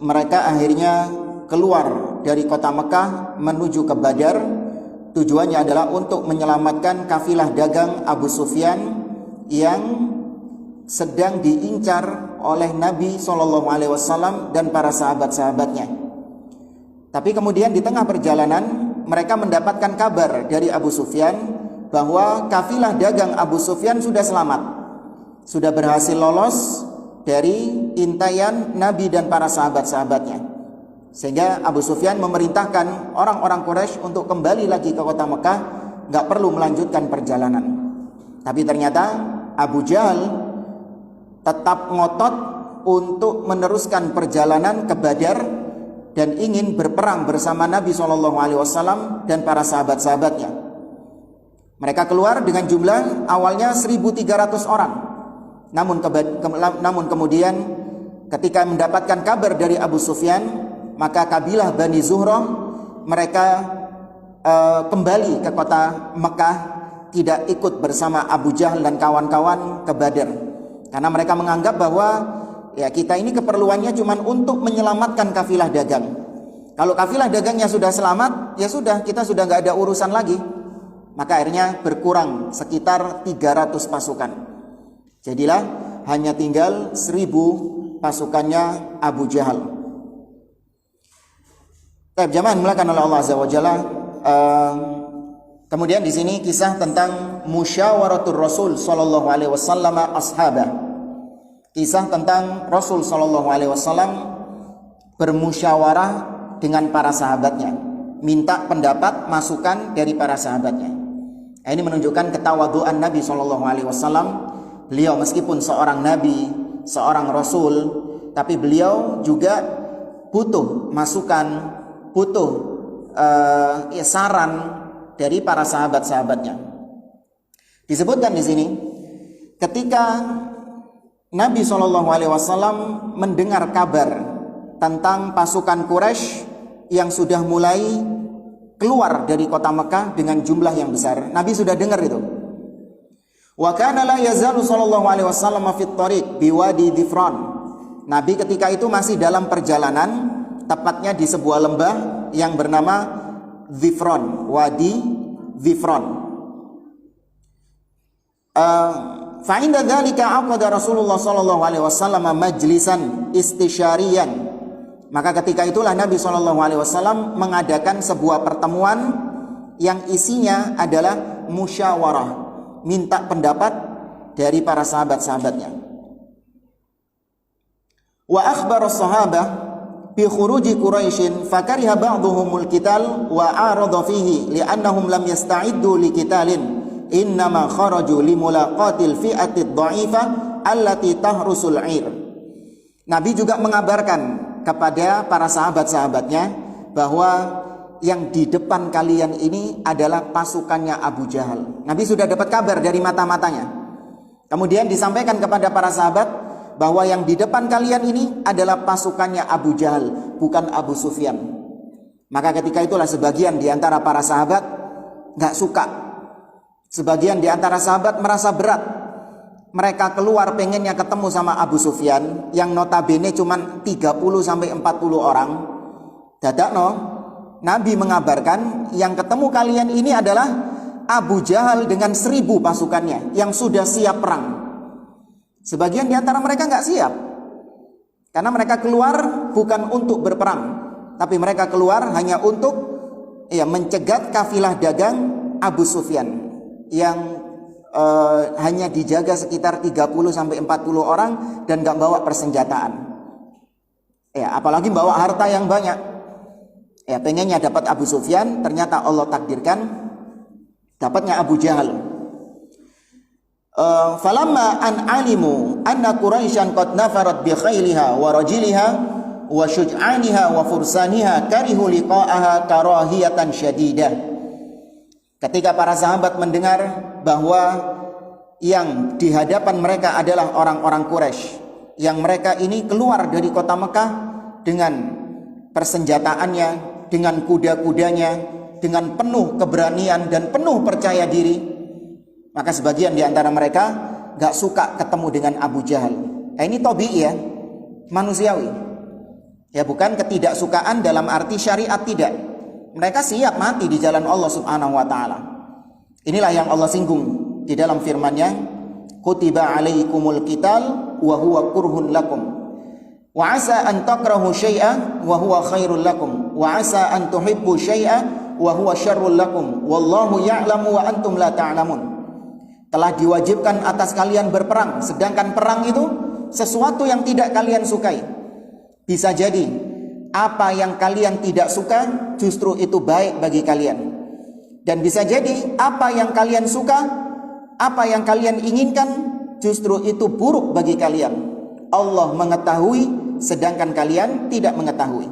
mereka akhirnya keluar dari kota Mekah menuju ke Badar. Tujuannya adalah untuk menyelamatkan kafilah dagang Abu Sufyan yang sedang diincar oleh Nabi SAW dan para sahabat-sahabatnya. Tapi kemudian di tengah perjalanan mereka mendapatkan kabar dari Abu Sufyan bahwa kafilah dagang Abu Sufyan sudah selamat, sudah berhasil lolos dari intaian Nabi dan para sahabat-sahabatnya. Sehingga Abu Sufyan memerintahkan orang-orang Quraisy untuk kembali lagi ke kota Mekah, nggak perlu melanjutkan perjalanan. Tapi ternyata Abu Jahal tetap ngotot untuk meneruskan perjalanan ke Badar dan ingin berperang bersama Nabi SAW dan para sahabat-sahabatnya. Mereka keluar dengan jumlah awalnya 1.300 orang. Namun kemudian ketika mendapatkan kabar dari Abu Sufyan, maka kabilah Bani Zuhrah mereka kembali ke kota Mekah, tidak ikut bersama Abu Jahal dan kawan-kawan ke Badar. Karena mereka menganggap bahwa ya kita ini keperluannya cuma untuk menyelamatkan kafilah dagang. Kalau kafilah dagangnya sudah selamat, ya sudah, kita sudah nggak ada urusan lagi. Maka akhirnya berkurang sekitar 300 pasukan. Jadilah hanya tinggal 1.000 pasukannya Abu Jahal. Jamaah dimulakan oleh Allah Azza wa Jalla. Kemudian di sini kisah tentang musyawaratul Rasul sallallahu alaihi wasallam ashabah. Kisah tentang Rasul sallallahu alaihi wasallam bermusyawarah dengan para sahabatnya, minta pendapat, masukan dari para sahabatnya. Ini menunjukkan ketawaduan Nabi sallallahu alaihi wasallam. Beliau meskipun seorang nabi, seorang rasul, tapi beliau juga butuh masukan, butuh saran dari para sahabat-sahabatnya. Disebutkan di sini ketika Nabi SAW mendengar kabar tentang pasukan Quraisy yang sudah mulai keluar dari kota Mekah dengan jumlah yang besar. Nabi sudah dengar itu. Wa kana la yazalu sallallahu alaihi wasallam fi thariq biwadi Dhifran. Nabi ketika itu masih dalam perjalanan, tepatnya di sebuah lembah yang bernama Dhifran, Wadi Dhifran. Fa'inda dzalika aqada Rasulullah sallallahu alaihi wasallam majlisan istisyariyan. Maka ketika itulah Nabi sallallahu alaihi wasallam mengadakan sebuah pertemuan yang isinya adalah musyawarah, minta pendapat dari para sahabat-sahabatnya. Wa akhbara as-sahabah bi khuruji Quraisy fakariha ba'dhumul qital wa arada fihi li'annahum lam yasta'iddu liqitalin. Innama kharaju limulaqatil fi'atid dha'ifah allati tahrusul 'ir. Nabi juga mengabarkan kepada para sahabat-sahabatnya bahwa yang di depan kalian ini adalah pasukannya Abu Jahal. Nabi sudah dapat kabar dari mata-matanya. Kemudian disampaikan kepada para sahabat bahwa yang di depan kalian ini adalah pasukannya Abu Jahal, bukan Abu Sufyan. Maka ketika itulah sebagian di antara para sahabat nggak suka. Sebagian di antara sahabat merasa berat. Mereka keluar pengennya ketemu sama Abu Sufyan yang notabene cuma 30-40 orang. Dadakno Nabi mengabarkan yang ketemu kalian ini adalah Abu Jahal dengan 1.000 pasukannya yang sudah siap perang. Sebagian di antara mereka nggak siap. Karena mereka keluar bukan untuk berperang, tapi mereka keluar hanya untuk mencegat kafilah dagang Abu Sufyan yang hanya dijaga sekitar 30-40 orang dan gak bawa persenjataan. Apalagi bawa harta yang banyak. Pengennya dapat Abu Sufyan, ternyata Allah takdirkan dapatnya Abu Jahal. Falamma an alimu anna Quraisyan qad nafarat bi khailiha wa rajiliha wa syuj'aniha wa fursaniha karihu liqa'aha karahiyatan syadidah. Ketika para sahabat mendengar bahwa yang di hadapan mereka adalah orang-orang Quraisy, yang mereka ini keluar dari kota Mekah dengan persenjataannya, dengan kuda-kudanya, dengan penuh keberanian dan penuh percaya diri, maka sebagian di antara mereka gak suka ketemu dengan Abu Jahal. Ini tabii ya, manusiawi. Ya, bukan ketidaksukaan dalam arti syariat, tidak. Mereka siap mati di jalan Allah Subhanahu wa taala. Inilah yang Allah singgung di dalam firman-Nya, kutiba alaikumul qital wa huwa kurhun lakum wa asa an takrahu syai'an wa huwa khairul lakum wa asa an tuhibbu syai'an wa huwa syarrul lakum wallahu ya'lamu wa antum la ta'lamun. Telah diwajibkan atas kalian berperang, sedangkan perang itu sesuatu yang tidak kalian sukai. Bisa jadi apa yang kalian tidak suka justru itu baik bagi kalian, dan bisa jadi apa yang kalian suka, apa yang kalian inginkan justru itu buruk bagi kalian. Allah mengetahui sedangkan kalian tidak mengetahui.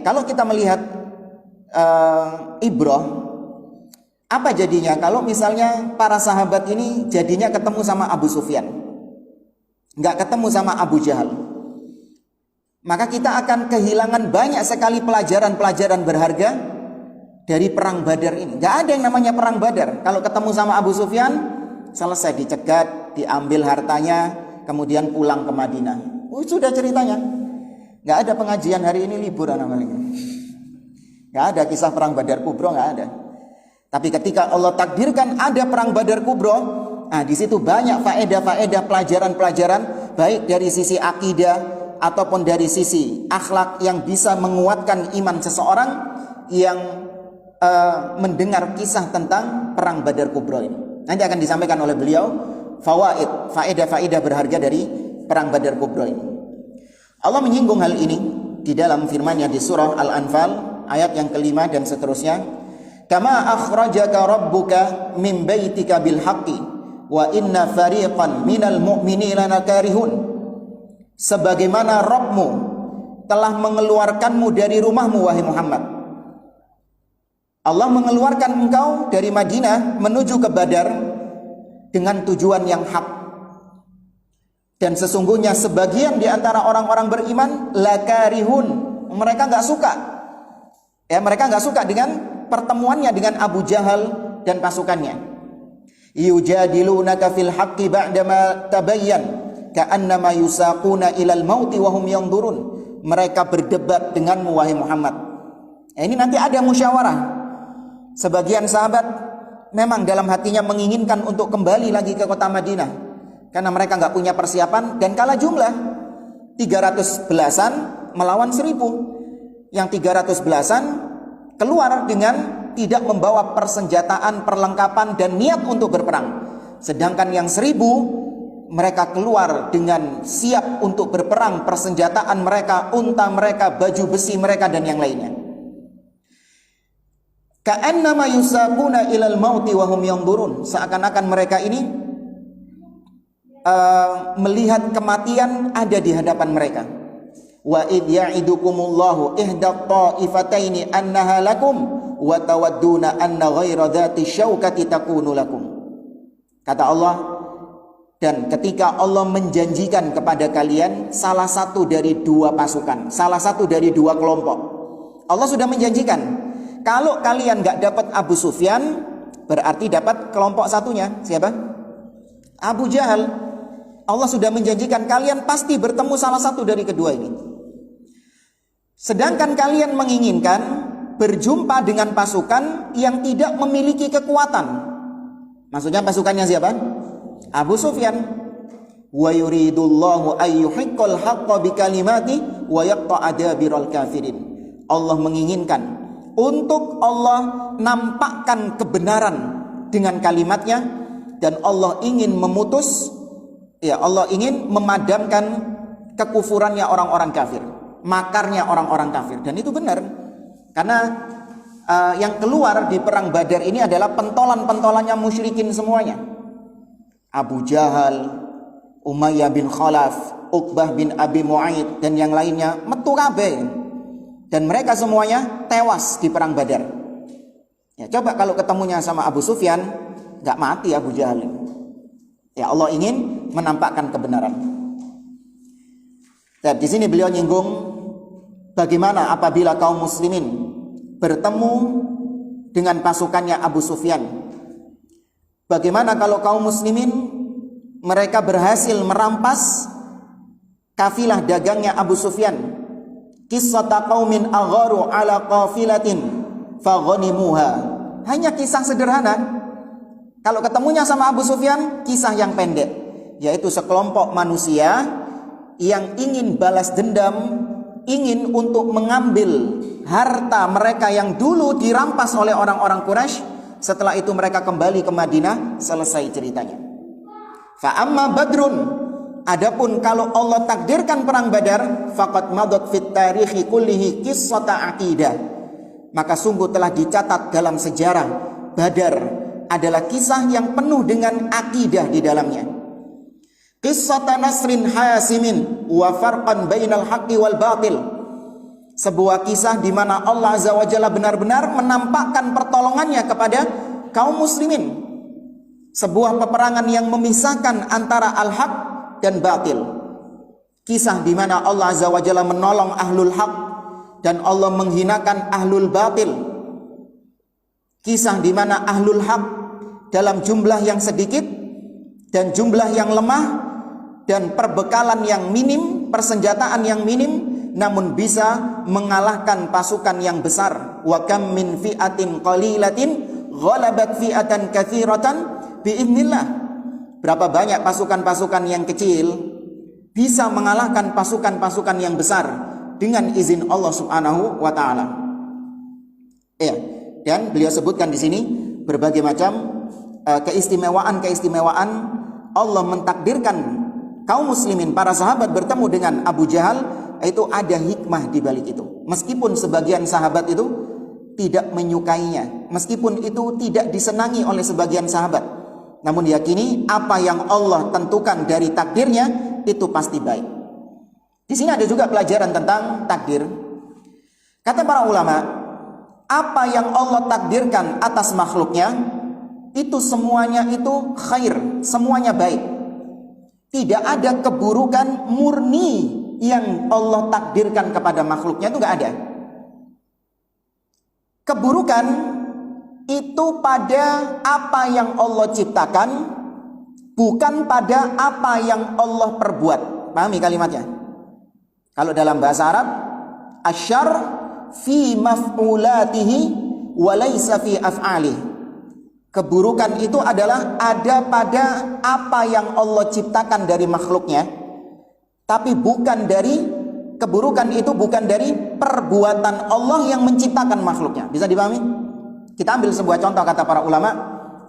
Kalau kita melihat ibrah, apa jadinya kalau misalnya para sahabat ini jadinya ketemu sama Abu Sufyan, nggak ketemu sama Abu Jahal, maka kita akan kehilangan banyak sekali pelajaran-pelajaran berharga dari perang Badar ini. Nggak ada yang namanya perang Badar. Kalau ketemu sama Abu Sufyan, selesai, dicegat, diambil hartanya, kemudian pulang ke Madinah. Sudah ceritanya. Nggak ada pengajian hari ini, liburan namanya. Nggak ada kisah perang Badar Kubro, nggak ada. Tapi ketika Allah takdirkan ada perang Badar Kubro, nah di situ banyak faedah-faedah, pelajaran-pelajaran baik dari sisi akidah ataupun dari sisi akhlak yang bisa menguatkan iman seseorang yang mendengar kisah tentang perang Badar Kubro ini. Nanti akan disampaikan oleh beliau fawaid, faedah-faedah berharga dari perang Badar Kubro ini. Allah menyinggung hal ini di dalam firman-Nya di surah Al-Anfal ayat yang kelima dan seterusnya. Kama akhrajaka rabbuka min baitika bil haqqi wa inna fariqan minal mu'minina lakarihun. Sebagaimana Rabbmu telah mengeluarkanmu dari rumahmu wahai Muhammad. Allah mengeluarkan engkau dari Madinah menuju ke Badar dengan tujuan yang hak. Dan sesungguhnya sebagian di antara orang-orang beriman lakarihun, mereka enggak suka. Ya, mereka enggak suka dengan pertemuannya dengan Abu Jahal dan pasukannya. Yujadilunaka fil haqqi ba'dama tabayyan ka'annama yusaquna ilal mauti wa hum yanzurun. Mereka berdebat denganmu wahai Muhammad. Ini nanti ada musyawarah. Sebagian sahabat memang dalam hatinya menginginkan untuk kembali lagi ke kota Madinah karena mereka enggak punya persiapan dan kalah jumlah. 300 belasan melawan 1000. Yang 300 belasan keluar dengan tidak membawa persenjataan, perlengkapan dan niat untuk berperang. Sedangkan yang 1000 mereka keluar dengan siap untuk berperang, persenjataan mereka, unta mereka, baju besi mereka dan yang lainnya. Ka'annama yusaquna ilal mauti wa hum yanzurun. Seakan-akan mereka ini melihat kematian ada di hadapan mereka. Wa id ya'idukumullahu ihda ta'ifataini annaha lakum wa tawadduna anna ghaira dhati syaukati takunu lakum. Kata Allah, dan ketika Allah menjanjikan kepada kalian salah satu dari dua pasukan, salah satu dari dua kelompok, Allah sudah menjanjikan kalau kalian gak dapat Abu Sufyan, berarti dapat kelompok satunya. Siapa? Abu Jahal. Allah sudah menjanjikan kalian pasti bertemu salah satu dari kedua ini. Sedangkan kalian menginginkan berjumpa dengan pasukan yang tidak memiliki kekuatan. Maksudnya pasukannya siapa? Abu Sufyan. Wa yuridullahu ayyuhiqqal haqqa bikalimati wa yaqta'a dabiral kafirin. Allah menginginkan untuk Allah nampakkan kebenaran dengan kalimatnya, dan Allah ingin memutus, ya Allah ingin memadamkan kekufurannya orang-orang kafir, makarnya orang-orang kafir. Dan itu benar, karena yang keluar di perang Badar ini adalah pentolan-pentolannya musyrikin semuanya. Abu Jahal, Umayyah bin Khalaf, Uqbah bin Abi Mu'aid dan yang lainnya metu kabeh. Dan mereka semuanya tewas di perang Badar. Ya, coba kalau ketemunya sama Abu Sufyan, gak mati Abu Jahal. Ya, Allah ingin menampakkan kebenaran. Dan di sini beliau nyinggung bagaimana apabila kaum muslimin bertemu dengan pasukannya Abu Sufyan. Bagaimana kalau kaum muslimin mereka berhasil merampas kafilah dagangnya Abu Sufyan. Qissata qaumin agharu ala qafilatin faghanimuha. Hanya kisah sederhana. Kalau ketemunya sama Abu Sufyan, kisah yang pendek, yaitu sekelompok manusia yang ingin balas dendam, ingin untuk mengambil harta mereka yang dulu dirampas oleh orang-orang Quraisy. Setelah itu mereka kembali ke Madinah, selesai ceritanya. Fa amma Badrun, adapun kalau Allah takdirkan perang Badar, faqad madat fit tarikhi kullihi qissata aqidah, maka sungguh telah dicatat dalam sejarah Badar adalah kisah yang penuh dengan akidah di dalamnya. Qissata nasrin hasimin wa farqan bainal haqqi wal batil. Sebuah kisah di mana Allah Azza wa Jalla benar-benar menampakkan pertolongannya kepada kaum muslimin. Sebuah peperangan yang memisahkan antara al-haq dan batil. Kisah di mana Allah Azza wa Jalla menolong ahlul haq dan Allah menghinakan ahlul batil. Kisah di mana ahlul haq dalam jumlah yang sedikit dan jumlah yang lemah dan perbekalan yang minim, persenjataan yang minim, namun bisa mengalahkan pasukan yang besar. Wa kam min fi'atin qalilatin ghalabat fi'atan katsiratan biidznillah. Berapa banyak pasukan-pasukan yang kecil bisa mengalahkan pasukan-pasukan yang besar dengan izin Allah Subhanahu wa taala. Ya, dan beliau sebutkan di sini berbagai macam keistimewaan-keistimewaan Allah mentakdirkan kaum muslimin, para sahabat bertemu dengan Abu Jahal, itu ada hikmah di balik itu. Meskipun sebagian sahabat itu tidak menyukainya, meskipun itu tidak disenangi oleh sebagian sahabat, namun yakini apa yang Allah tentukan dari takdirnya itu pasti baik. Di sini ada juga pelajaran tentang takdir. Kata para ulama, apa yang Allah takdirkan atas makhluknya itu semuanya itu khair, semuanya baik. Tidak ada keburukan murni yang Allah takdirkan kepada makhluknya, itu nggak ada. Keburukan itu pada apa yang Allah ciptakan, bukan pada apa yang Allah perbuat. Pahami kalimatnya? Kalau dalam bahasa Arab, asyarr fi maf'ulatihi wa laysa fi af'alihi. Keburukan itu adalah ada pada apa yang Allah ciptakan dari makhluknya, tapi bukan dari keburukan itu bukan dari perbuatan Allah yang menciptakan makhluknya. Bisa dipahami? Kita ambil sebuah contoh kata para ulama,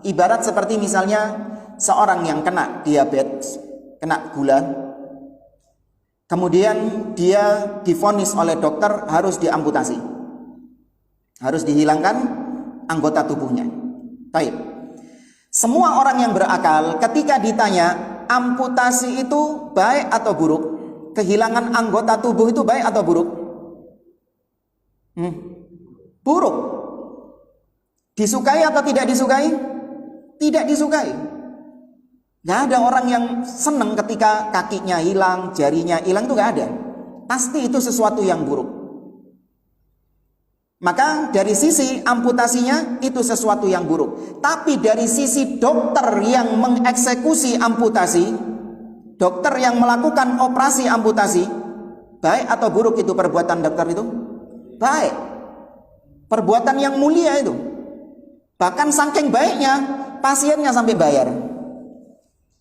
ibarat seperti misalnya seorang yang kena diabetes, kena gula, kemudian dia divonis oleh dokter harus diamputasi, harus dihilangkan anggota tubuhnya. Baik. Semua orang yang berakal ketika ditanya amputasi itu baik atau buruk, kehilangan anggota tubuh itu baik atau buruk? Buruk. Disukai atau tidak disukai? Tidak disukai. Gak ada orang yang senang ketika kakinya hilang, jarinya hilang, itu gak ada. Pasti itu sesuatu yang buruk. Maka dari sisi amputasinya itu sesuatu yang buruk. Tapi dari sisi dokter yang mengeksekusi amputasi, dokter yang melakukan operasi amputasi, baik atau buruk itu perbuatan dokter itu? Baik. Perbuatan yang mulia itu. Bahkan saking baiknya pasiennya sampai bayar.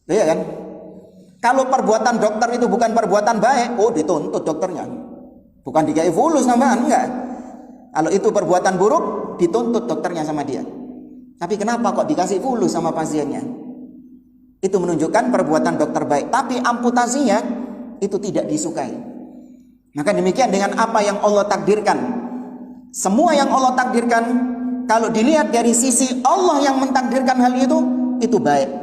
Iya kan? Kalau perbuatan dokter itu bukan perbuatan baik, oh dituntut dokternya. Bukan dikai fulus nambahan, enggak. Kalau itu perbuatan buruk, dituntut dokternya sama dia. Tapi kenapa kok dikasih fulus sama pasiennya? Itu menunjukkan perbuatan dokter baik. Tapi amputasinya itu tidak disukai. Maka demikian dengan apa yang Allah takdirkan. Semua yang Allah takdirkan, kalau dilihat dari sisi Allah yang mentakdirkan hal itu baik.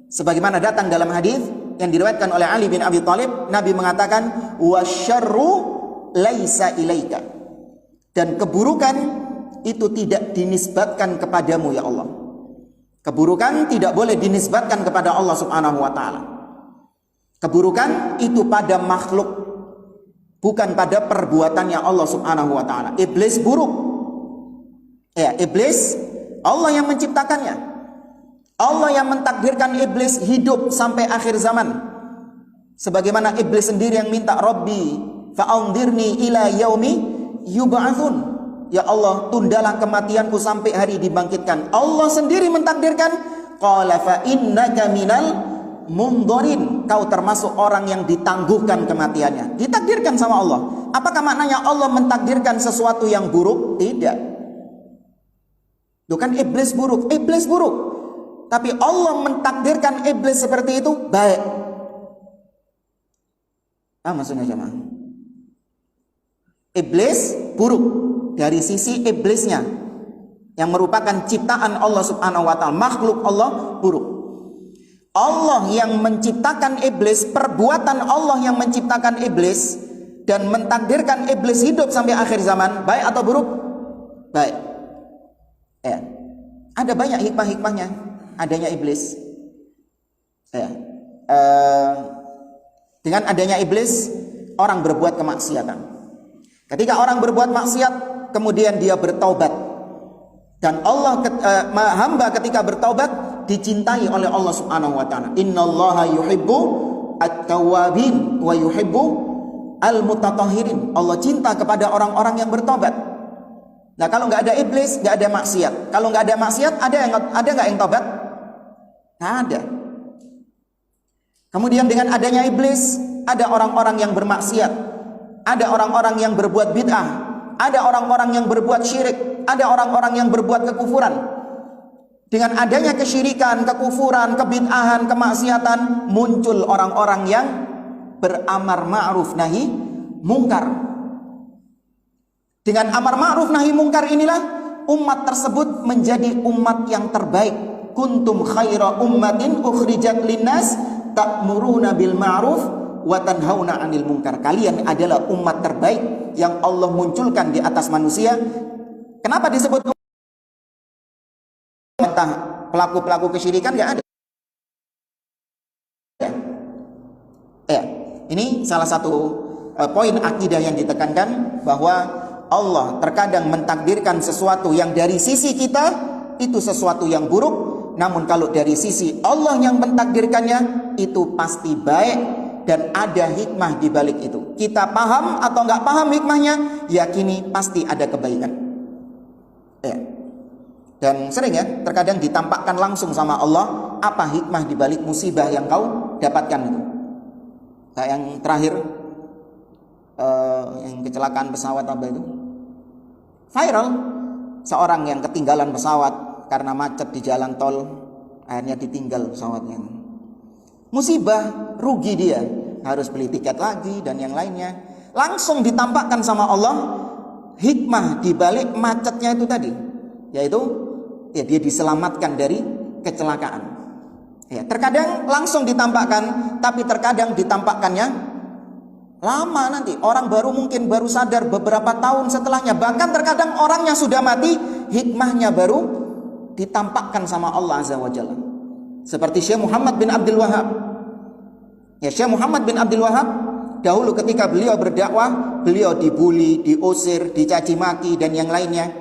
Sebagaimana datang dalam hadis yang diriwayatkan oleh Ali bin Abi Thalib, Nabi mengatakan, wasyarru laisa ilaika. Dan keburukan itu tidak dinisbatkan kepadamu ya Allah. Keburukan tidak boleh dinisbatkan kepada Allah Subhanahu wa taala. Keburukan itu pada makhluk, bukan pada perbuatannya Allah Subhanahu wa taala. Iblis buruk. Ya, iblis Allah yang menciptakannya. Allah yang mentakdirkan iblis hidup sampai akhir zaman. Sebagaimana iblis sendiri yang minta, Rabbi fa'anzirni ila yaumi yub'atsun. Ya Allah, tundalah kematianku sampai hari dibangkitkan. Allah sendiri mentakdirkan, qala fa innaka minal mundharin. Kau termasuk orang yang ditangguhkan kematiannya. Ditakdirkan sama Allah. Apakah maknanya Allah mentakdirkan sesuatu yang buruk? Tidak. Itu kan iblis buruk. Iblis buruk. Tapi Allah mentakdirkan iblis seperti itu baik. Maksudnya jemaah? Iblis buruk dari sisi iblisnya, yang merupakan ciptaan Allah subhanahu wa ta'ala, makhluk Allah, buruk. Allah yang menciptakan iblis, perbuatan Allah yang menciptakan iblis dan mentakdirkan iblis hidup sampai akhir zaman, baik atau buruk? Baik. Ya. Ada banyak hikmah-hikmahnya adanya iblis. Ya. Dengan adanya iblis, orang berbuat kemaksiatan. Ketika orang berbuat maksiat, kemudian dia bertaubat, dan Allah hamba ketika bertaubat dicintai oleh Allah subhanahu wa ta'ala. Innallaha yuhibbu at-tawwabin wa yuhibbu al-mutatahhirin. Allah cinta kepada orang-orang yang bertobat. Nah, kalau nggak ada iblis, nggak ada maksiat. Kalau nggak ada maksiat, ada nggak yang tobat? Nggak ada. Kemudian dengan adanya iblis, ada orang-orang yang bermaksiat, ada orang-orang yang berbuat bid'ah, ada orang-orang yang berbuat syirik, ada orang-orang yang berbuat kekufuran. Dengan adanya kesyirikan, kekufuran, kebid'ahan, kemaksiatan, muncul orang-orang yang beramar ma'ruf nahi mungkar. Dengan amar ma'ruf nahi mungkar inilah umat tersebut menjadi umat yang terbaik. Kuntum khaira ummatin ukhrijat linnas ta'muruna bil ma'ruf wa tanhauna 'anil munkar. Kalian adalah umat terbaik yang Allah munculkan di atas manusia. Kenapa disebut entah pelaku-pelaku kesyirikan? Enggak ada. Ya. Ini salah satu poin akidah yang ditekankan, bahwa Allah terkadang mentakdirkan sesuatu yang dari sisi kita itu sesuatu yang buruk, namun kalau dari sisi Allah yang mentakdirkannya itu pasti baik dan ada hikmah di balik itu. Kita paham atau nggak paham hikmahnya, yakini pasti ada kebaikan. Ya. Dan sering ya, terkadang ditampakkan langsung sama Allah apa hikmah di balik musibah yang kau dapatkan itu. Kayak yang terakhir, yang kecelakaan pesawat apa itu, viral, seorang yang ketinggalan pesawat karena macet di jalan tol, akhirnya ditinggal pesawatnya. Musibah, rugi dia, harus beli tiket lagi dan yang lainnya. Langsung ditampakkan sama Allah hikmah di balik macetnya itu tadi, yaitu ya dia diselamatkan dari kecelakaan. Ya, terkadang langsung ditampakkan, tapi terkadang ditampakkannya lama nanti. Orang mungkin baru sadar beberapa tahun setelahnya. Bahkan terkadang orangnya sudah mati, hikmahnya baru ditampakkan sama Allah Azza wa Jalla. Seperti Syekh Muhammad bin Abdul Wahab. Ya, Syekh Muhammad bin Abdul Wahab dahulu ketika beliau berdakwah, beliau dibully, diusir, dicaci maki dan yang lainnya.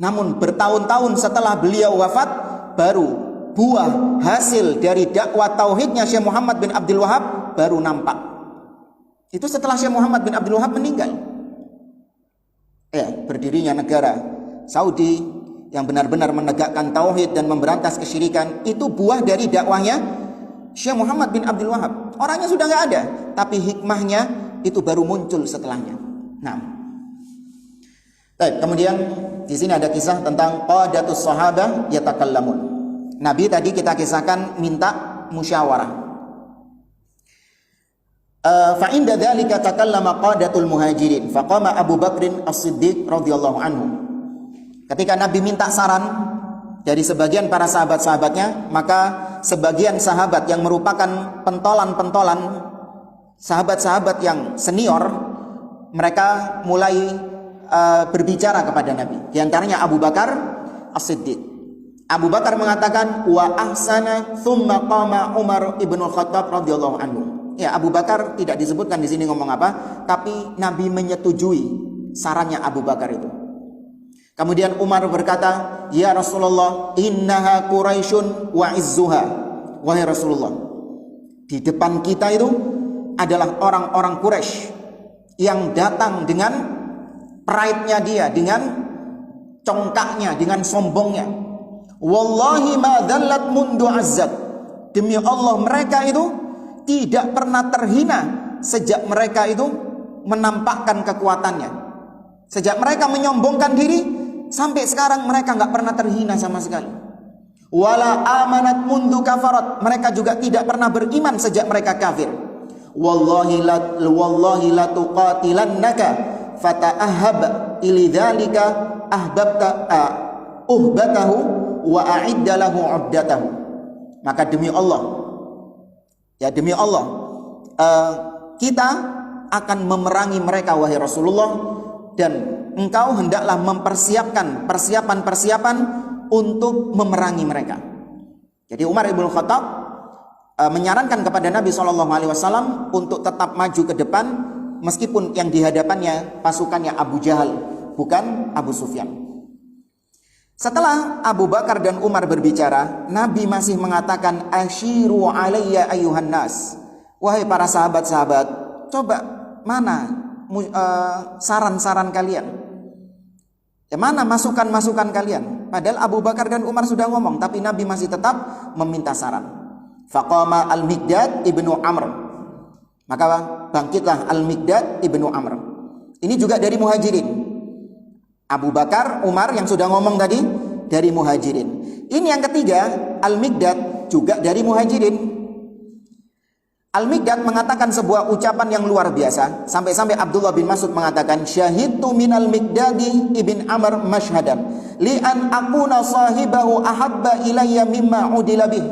Namun bertahun-tahun setelah beliau wafat, baru buah hasil dari dakwah tauhidnya Syekh Muhammad bin Abdul Wahab baru nampak. Itu setelah Syekh Muhammad bin Abdul Wahab meninggal. Ya, berdirinya negara Saudi yang benar-benar menegakkan tauhid dan memberantas kesyirikan, itu buah dari dakwahnya Syekh Muhammad bin Abdul Wahab. Orangnya sudah nggak ada, tapi hikmahnya itu baru muncul setelahnya. Nah, baik, kemudian di sini ada kisah tentang qadatus sahabah yatakallamun. Nabi tadi kita kisahkan minta musyawarah. Fa inda dzalika takallama qadatul muhajirin faqama Abu Bakrin As-Siddiq radhiyallahu anhu. Ketika Nabi minta saran dari sebagian para sahabat-sahabatnya, maka sebagian sahabat yang merupakan pentolan-pentolan, sahabat-sahabat yang senior, mereka mulai berbicara kepada Nabi. Di antaranya Abu Bakar As-Siddiq. Abu Bakar mengatakan wa ahsana thumma qama Umar ibn Khattab radhiyallahu anhu. Ya, Abu Bakar tidak disebutkan di sini ngomong apa, tapi Nabi menyetujui sarannya Abu Bakar itu. Kemudian Umar berkata, "Ya Rasulullah, innaha Quraisyun wa izzuha." Wahai Rasulullah, Di depan kita itu adalah orang-orang Quraisy yang datang dengan pride-nya dia, dengan congkaknya, dengan sombongnya. Wallahi ma dzallat mundu azzat. Demi Allah, mereka itu tidak pernah terhina sejak mereka itu menampakkan kekuatannya. Sejak mereka menyombongkan diri, sampai sekarang mereka nggak pernah terhina sama sekali. Wala amanat mundu kafarat. Mereka juga tidak pernah beriman sejak mereka kafir. Wallahi la tuqatilannaka fata'ahhab ilidzalika ahbabta uhbatahu wa a'idda lahu 'uddatahu. Maka demi Allah, ya demi Allah, kita akan memerangi mereka wahai Rasulullah, dan engkau hendaklah mempersiapkan persiapan-persiapan untuk memerangi mereka. Jadi Umar ibn Khattab menyarankan kepada Nabi SAW untuk tetap maju ke depan meskipun yang dihadapannya pasukannya Abu Jahal, bukan Abu Sufyan. Setelah Abu Bakar dan Umar berbicara, Nabi masih mengatakan, asyiru alayya ayuhan nas. Wahai para sahabat-sahabat, coba mana saran-saran kalian? Ya, mana masukan-masukan kalian? Padahal Abu Bakar dan Umar sudah ngomong, tapi Nabi masih tetap meminta saran. Faqama al-Miqdad ibnu Amr. Maka bangkitlah al-Miqdad ibnu Amr. Ini juga dari Muhajirin. Abu Bakar, Umar yang sudah ngomong tadi dari Muhajirin. Ini yang ketiga, al-Miqdad juga dari Muhajirin. Al-Miqdad mengatakan sebuah ucapan yang luar biasa, sampai-sampai Abdullah bin Mas'ud mengatakan, syahidtu minal Miqdadi ibn Amr mashhadan li an akuna sahibahu ahabba ilayya mimma udila bih.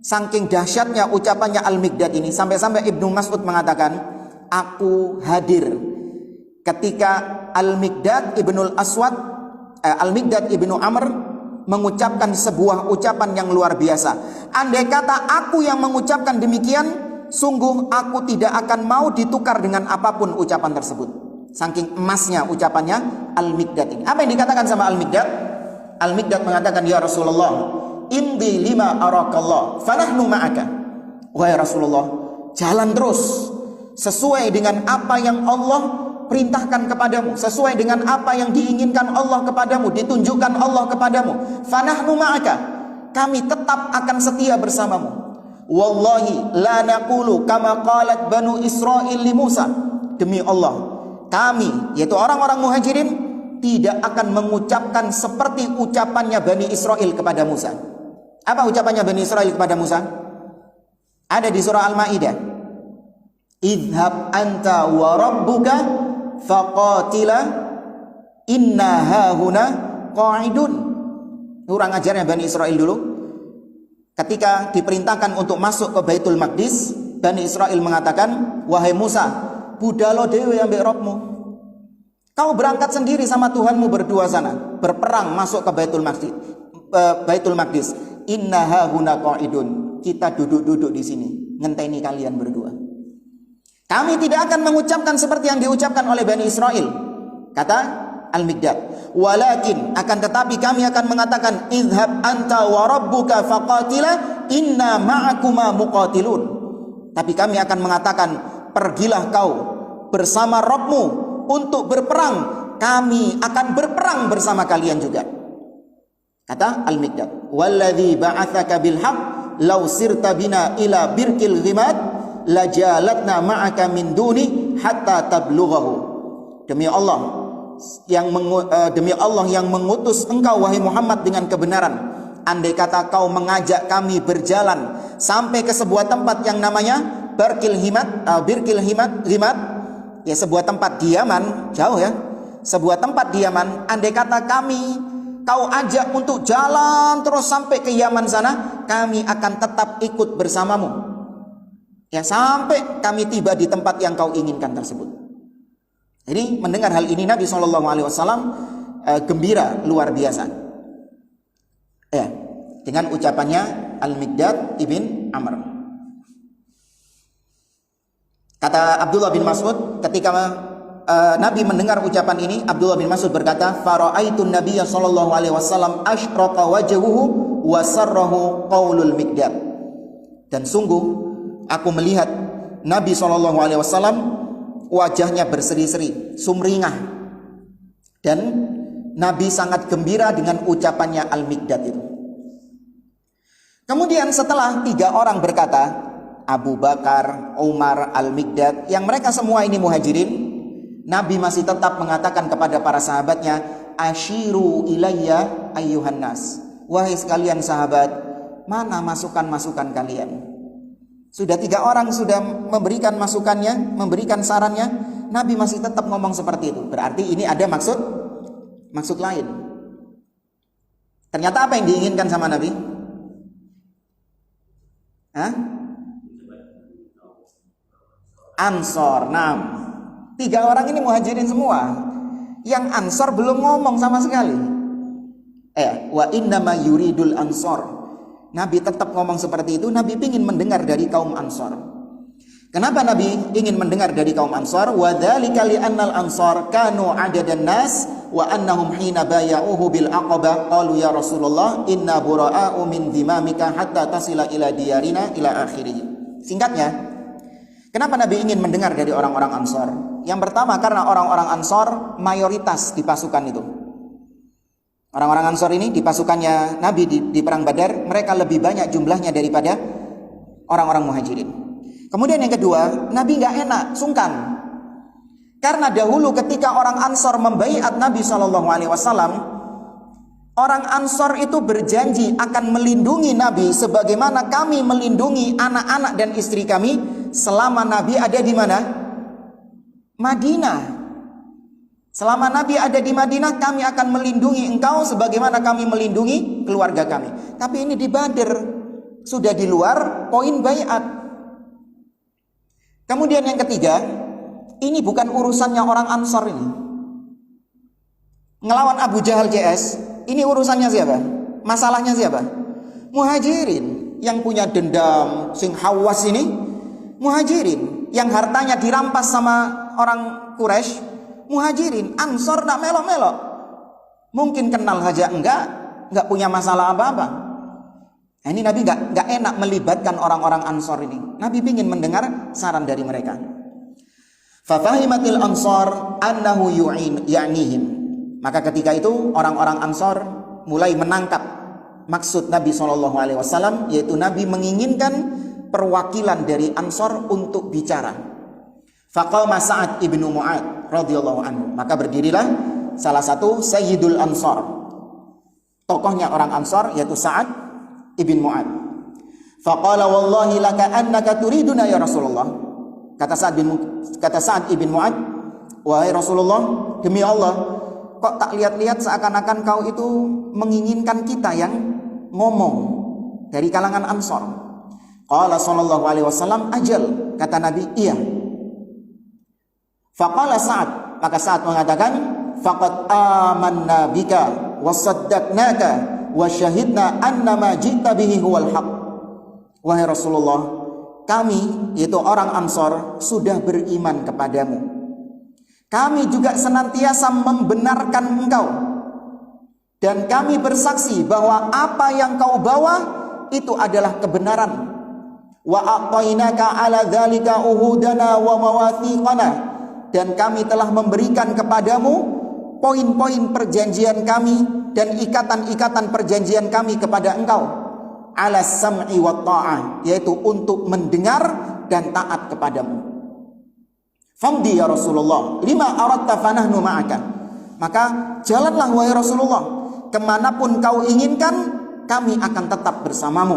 Saking dahsyatnya ucapannya Al-Miqdad ini, sampai-sampai Ibnu Mas'ud mengatakan, aku hadir ketika Al-Miqdad ibnul Aswad, Al-Miqdad ibnu Amr mengucapkan sebuah ucapan yang luar biasa. Andai kata aku yang mengucapkan demikian, sungguh aku tidak akan mau ditukar dengan apapun ucapan tersebut. Saking emasnya ucapannya Al-Miqdad ini. Apa yang dikatakan sama Al-Miqdad? Al-Miqdad mengatakan, ya Rasulullah, imdi lima arakallah fanahnu ma'aka. Wahai Rasulullah, jalan terus sesuai dengan apa yang Allah perintahkan kepadamu, sesuai dengan apa yang diinginkan Allah kepadamu, ditunjukkan Allah kepadamu. Fanahnu ma'aka, kami tetap akan setia bersamamu. Wallahi la naqulu kama qalat banu Israil li Musa. Demi Allah, kami, yaitu orang-orang Muhajirin, tidak akan mengucapkan seperti ucapannya Bani Israel kepada Musa. Apa ucapannya Bani Israel kepada Musa? Ada di surah Al-Maidah. Idhab anta wa rabbuka faqatila inna hahuna qa'idun. Kurang ajarnya Bani Israel dulu. Ketika diperintahkan untuk masuk ke Baitul Maqdis, Bani Israel mengatakan, wahai Musa, budalo dewe ambek robmu. Kau berangkat sendiri sama Tuhanmu berdua sana, berperang masuk ke Baitul Maqdis. Inna hahuna qa'idun. Kita duduk-duduk di sini, ngenteni kalian berdua. Kami tidak akan mengucapkan seperti yang diucapkan oleh Bani Israel, kata Al-Miqdad. Walakin, akan tetapi kami akan mengatakan, idhab anta wa rabbuka faqatila inna ma'akuma muqatilun. Tapi kami akan mengatakan, pergilah kau bersama Rabbmu untuk berperang, kami akan berperang bersama kalian juga. Kata Al-Miqdad, walladzi ba'atsaka bil haqq law sirta bina ila birkil ghimad lajalatna ma'aka min duni hatta tablughahu. Demi Allah yang mengutus engkau wahai Muhammad dengan kebenaran, andai kata kau mengajak kami berjalan sampai ke sebuah tempat yang namanya Birkil Himad, ya sebuah tempat diaman, jauh ya, sebuah tempat diaman. Andai kata kau ajak untuk jalan terus sampai ke Yaman sana, kami akan tetap ikut bersamamu, ya sampai kami tiba di tempat yang kau inginkan tersebut. Jadi mendengar hal ini Nabi SAW gembira luar biasa, ya, dengan ucapannya Al-Miqdad ibn Amr. Kata Abdullah bin Mas'ud, ketika Nabi mendengar ucapan ini, Abdullah bin Mas'ud berkata, fara'aitun nabiyya sallallahu alaihi wasallam ashraqa wajhuhu wa sarrahu qaulul Miqdad. Dan sungguh aku melihat Nabi SAW wajahnya berseri-seri, sumringah, dan Nabi sangat gembira dengan ucapannya Al-Miqdad itu. Kemudian setelah 3 orang berkata, Abu Bakar, Umar, Al-Miqdad, yang mereka semua ini muhajirin, Nabi masih tetap mengatakan kepada para sahabatnya, asyiru ilayya ayyuhan nas. Wahai sekalian sahabat, mana masukan-masukan kalian? Sudah 3 orang sudah memberikan masukannya, memberikan sarannya, Nabi masih tetap ngomong seperti itu. Berarti ini ada maksud lain. Ternyata apa yang diinginkan sama Nabi? Ansor. 3 orang ini muhajirin semua. Yang Ansor belum ngomong sama sekali. Wa innama yuridul ansor. Nabi tetap ngomong seperti itu. Nabi ingin mendengar dari kaum Ansor. Kenapa Nabi ingin mendengar dari kaum Ansor? Wa dzalika li'annal ansor kanu adadan nas wa annahum hina baya'uhu bil aqabah qalu ya Rasulullah inna bura'a'u min dhimamika hatta tasila ila diyarina ila akhirih. Singkatnya, kenapa Nabi ingin mendengar dari orang-orang Ansor? Yang pertama karena orang-orang Ansor mayoritas di pasukan itu. Orang-orang Ansor ini di pasukannya Nabi di perang Badar, mereka lebih banyak jumlahnya daripada orang-orang muhajirin. Kemudian yang kedua, Nabi gak enak, sungkan. Karena dahulu ketika orang Ansor membaiat Nabi SAW, orang Ansor itu berjanji akan melindungi Nabi sebagaimana kami melindungi anak-anak dan istri kami selama Nabi ada di mana? Madinah. Selama Nabi ada di Madinah, kami akan melindungi engkau sebagaimana kami melindungi keluarga kami. Tapi ini di Badar, sudah di luar poin baiat. Kemudian yang ketiga, ini bukan urusannya orang Ansor ini. Ngelawan Abu Jahal CS, ini urusannya siapa? Masalahnya siapa? Muhajirin. Yang punya dendam, sing hawas ini, muhajirin. Yang hartanya dirampas sama orang Quraisy, muhajirin. Ansor nak melok-melok. Mungkin kenal saja enggak punya masalah apa-apa. Nah, ini Nabi enggak enak melibatkan orang-orang Ansor ini. Nabi ingin mendengar saran dari mereka. Fafahimatil ansor annahu ya'nihim. Maka ketika itu orang-orang Ansor mulai menangkap maksud Nabi SAW, yaitu Nabi menginginkan perwakilan dari Ansor untuk bicara. Faqama Sa'ad ibnu Mu'ad radhiyallahu anhu. Maka berdirilah salah satu Sayyidul Ansor, tokohnya orang Ansor, yaitu Sa'ad ibn Mu'ad. Faqala wallahi laka annaka turiduna ya Rasulullah. Kata Sa'ad ibn Mu'ad, wahai Rasulullah, demi Allah, kok tak lihat-lihat seakan-akan kau itu menginginkan kita yang ngomong dari kalangan Ansor. Qala sallallahu alaihi wasallam, ajal. Kata Nabi, iya. Faqala Sa'ad, maka Sa'ad mengatakan, faqad amanna bika wa saddaqnaka wa syahidna annama ji'ta bihi huwal haq. Wahai Rasulullah, kami, yaitu orang Ansor, sudah beriman kepadamu. Kami juga senantiasa membenarkan engkau. Dan kami bersaksi bahwa apa yang kau bawa itu adalah kebenaran. Wa a'tainaka ala dzalika uhudana wa mawathiqana. Dan kami telah memberikan kepadamu poin-poin perjanjian kami dan ikatan-ikatan perjanjian kami kepada engkau. Ala sam'i wa ta'ah, yaitu untuk mendengar dan taat kepadamu. Famdi ya Rasulullah, lima aradta fanahnu ma'aka. Maka jalanlah wahai Rasulullah, kemanapun kau inginkan, kami akan tetap bersamamu.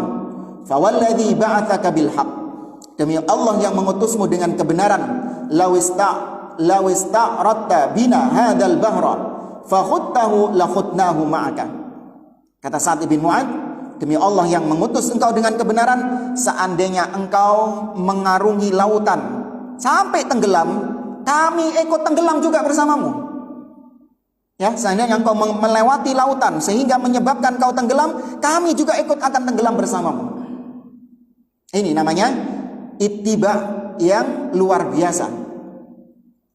Fawalladhi ba'athaka bil haq, demi Allah yang mengutusmu dengan kebenaran. Lawista'radta bina hadzal bahra fakhuttahu lakhutnahu ma'aka. Kata Sa'ad bin Mu'ad, demi Allah yang mengutus engkau dengan kebenaran, seandainya engkau mengarungi lautan sampai tenggelam, kami ikut tenggelam juga bersamamu. Ya, seandainya engkau melewati lautan sehingga menyebabkan kau tenggelam, kami juga ikut akan tenggelam bersamamu. Ini namanya ittiba yang luar biasa.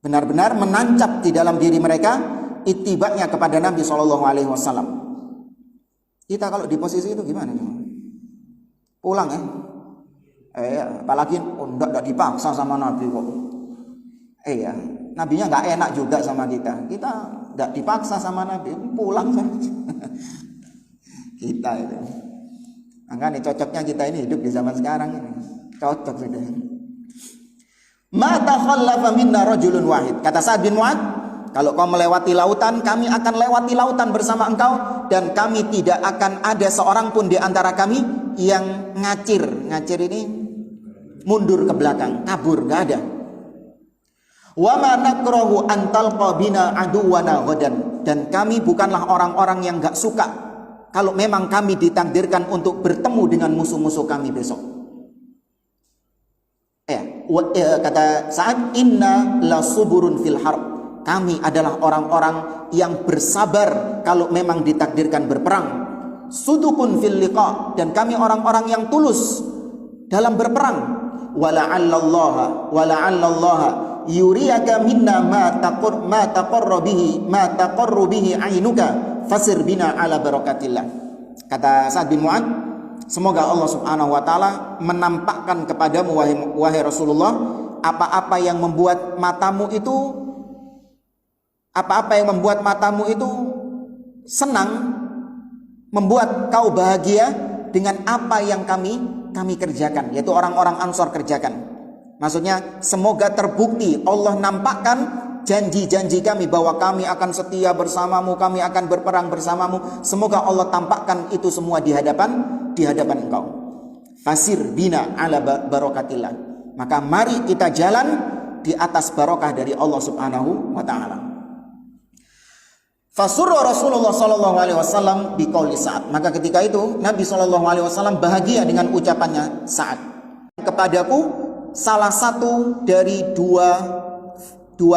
Benar-benar menancap di dalam diri mereka ittibanya kepada Nabi SAW. Kita kalau di posisi itu gimana? Pulang ya? Apalagi enggak dipaksa sama Nabi kok. Nabinya nggak enak juga sama kita. Kita nggak dipaksa sama Nabi, pulang saja. Kita itu. Makanya cocoknya kita ini hidup di zaman sekarang ini. Cocok sudah. Ma takhallafa minna rajulun wahid. Kata Sa'ad bin Mu'adz, kalau kau melewati lautan, kami akan lewati lautan bersama engkau, dan kami tidak akan ada seorang pun di antara kami yang ngacir. Ngacir ini mundur ke belakang, kabur, enggak ada. Wa ma nakrahu an talqa bina aduwana ghadan, dan kami bukanlah orang-orang yang enggak suka kalau memang kami ditakdirkan untuk bertemu dengan musuh-musuh kami besok. Kata Sa'ad, inna la suburun fil harb, kami adalah orang-orang yang bersabar kalau memang ditakdirkan berperang. Sudukun fil liqa, dan kami orang-orang yang tulus dalam berperang. Wala'allallaha yuriyaka minna ma taqarru bihi ainuka fasir bina ala barakatillah. Kata Sa'ad bin Mu'adz, semoga Allah Subhanahu wa taala menampakkan kepadamu wahai Rasulullah apa-apa yang membuat matamu itu senang, membuat kau bahagia dengan apa yang kami kerjakan, yaitu orang-orang Ansor kerjakan. Maksudnya semoga terbukti Allah nampakkan janji-janji kami bahwa kami akan setia bersamamu, kami akan berperang bersamamu. Semoga Allah tampakkan itu semua di hadapan engkau. Fasir bina ala barakatillah, maka mari kita jalan di atas barokah dari Allah Subhanahu wa taala. Fasurra Rasulullah sallallahu alaihi wasallam biqauli Sa'ad, maka ketika itu Nabi sallallahu alaihi wasallam bahagia dengan ucapannya Sa'ad. Kepadaku salah satu dari dua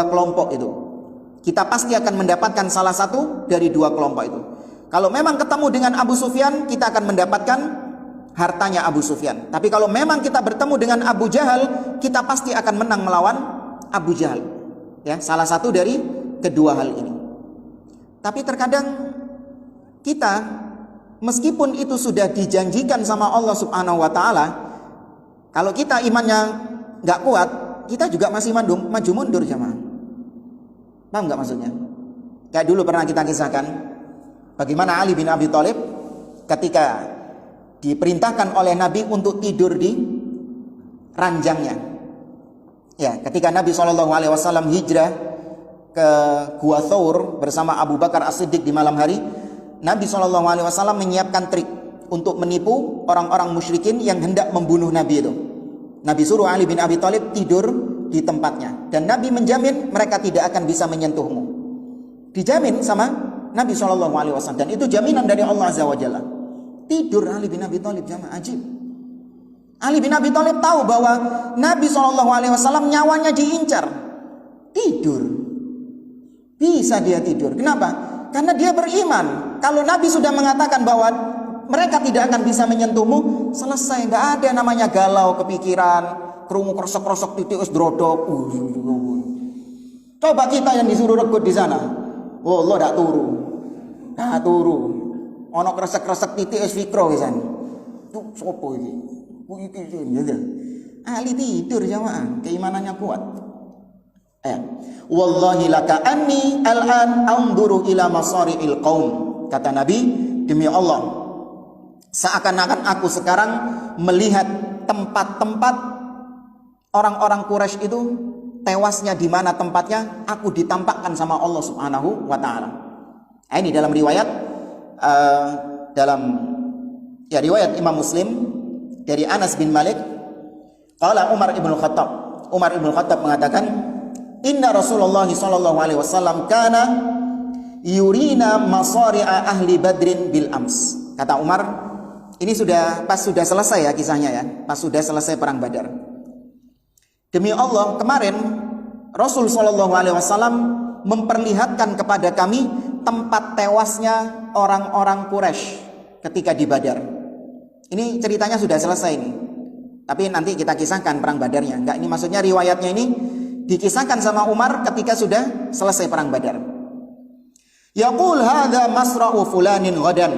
kelompok itu. Kita pasti akan mendapatkan salah satu dari dua kelompok itu. Kalau memang ketemu dengan Abu Sufyan, kita akan mendapatkan hartanya Abu Sufyan. Tapi kalau memang kita bertemu dengan Abu Jahal, kita pasti akan menang melawan Abu Jahal. Ya, salah satu dari kedua hal ini. Tapi terkadang kita, meskipun itu sudah dijanjikan sama Allah Subhanahu wa taala, kalau kita imannya nggak kuat, kita juga masih maju mundur, jemaah. Paham nggak maksudnya? Kayak dulu pernah kita kisahkan bagaimana Ali bin Abi Thalib ketika diperintahkan oleh Nabi untuk tidur di ranjangnya. Ya, ketika Nabi SAW hijrah ke Gua Thawr bersama Abu Bakar As-Siddiq di malam hari, Nabi SAW menyiapkan trik untuk menipu orang-orang musyrikin yang hendak membunuh Nabi itu. Nabi suruh Ali bin Abi Thalib tidur di tempatnya, dan Nabi menjamin mereka tidak akan bisa menyentuhmu. Dijamin sama Nabi SAW, dan itu jaminan dari Allah Azza wa Jalla. Tidur Ali bin Abi Thalib, jamaah, ajib. Ali bin Abi Thalib tahu bahwa Nabi SAW nyawanya diincar. Tidur. Bisa dia tidur. Kenapa? Karena dia beriman. Kalau Nabi sudah mengatakan bahwa mereka tidak akan bisa menyentuhmu, selesai. Nggak ada namanya galau kepikiran, kerungu krosok-krosok titik us drodok. Coba kita yang disuruh regut di sana. Oh, Allah dak turu. Ono kresek-kresek titik us fikro di sana. Tuh sopo iki? Ali tidur, jamaah, keimanannya kuat. Wallahi laka anni al'an anzuru ila masari'il qaum. Kata Nabi, demi Allah, seakan-akan aku sekarang melihat tempat-tempat orang-orang Quraisy itu tewasnya di mana tempatnya, aku ditampakkan sama Allah Subhanahu wa taala. Ini dalam riwayat riwayat Imam Muslim dari Anas bin Malik, qala Umar ibn Khattab mengatakan, inna Rasulullah sallallahu alaihi wasallam kana yurina masari'a ahli Badrin bil ams. Kata Umar, ini sudah selesai ya kisahnya ya, pas sudah selesai perang Badar. Demi Allah, kemarin Rasul sallallahu alaihi wasallam memperlihatkan kepada kami tempat tewasnya orang-orang Quraisy ketika di Badar. Ini ceritanya sudah selesai ini. Tapi nanti kita kisahkan perang Badarnya. Enggak, ini maksudnya riwayatnya ini dikisahkan sama Umar ketika sudah selesai perang Badar. Yaqul hadza masra'u fulanin ghadan.